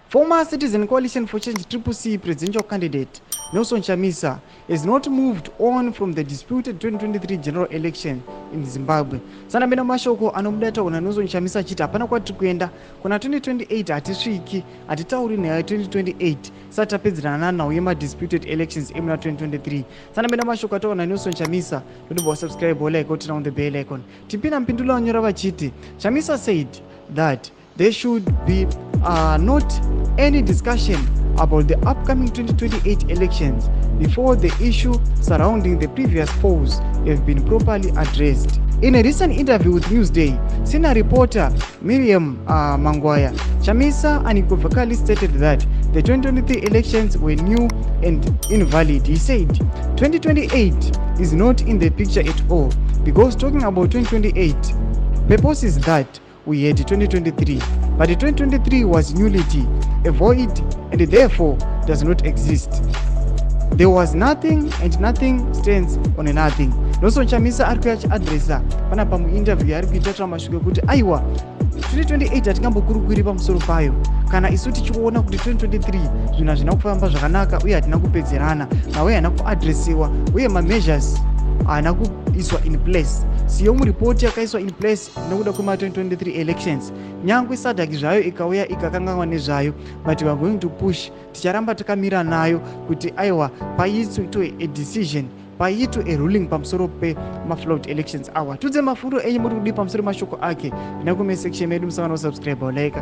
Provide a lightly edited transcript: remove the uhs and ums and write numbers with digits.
Former Citizen Coalition for Change CCC presidential candidate Nelson Chamisa has not moved on from the disputed 2023 general election in Zimbabwe. Sana bena mashoko anomudata una Nelson Chamisa achiti hapana kwatiri kuenda kuna 2028 hatisviki hatitauri neya 2028 sati tapedzerana nawo ma disputed elections emuna 2023. Sana bena mashoko ataona Nelson Chamisa ndobva subscribe or like on the bell icon. Tipina mpindulo wanyora vachiti Chamisa said that there should be not any discussion about the upcoming 2028 elections before the issue surrounding the previous polls have been properly addressed. In a recent interview with Newsday, senior reporter Miriam Mangwaya, Chamisa unequivocally stated that the 2023 elections were new and invalid. He said, 2028 is not in the picture at all because talking about 2028 purposes that we had 2023, but the 2023 was nullity, a void, and therefore does not exist. There was nothing and nothing stands on a nothing. Nelson Chamisa arikuya addressa pana pamu interview ari kuita mashuke kuti aiwa 2028 hatingambokurukuri pamusoro payo kana isu tichiona kuti 2023 zvinhu hazvina kufamba zvakanaka uye hatina kupedzerana nawe haana kuadresiwa uye measures haana kuiswa in place. Siyo muripoti yakaiswa in place nekuda kwema 2023 elections. Nyangwe Sabc zvayo ikauya ikakanganwa nezvayo, but we are going to push. Ticharamba takamira nayo kuti aiwa paitwe a decision, paitwe a ruling pamusoro pe float elections awa. Tudze mafundo enyu muri kudi pamusoro mashoko ake. Ndinakume section medu musangano subscribe or like.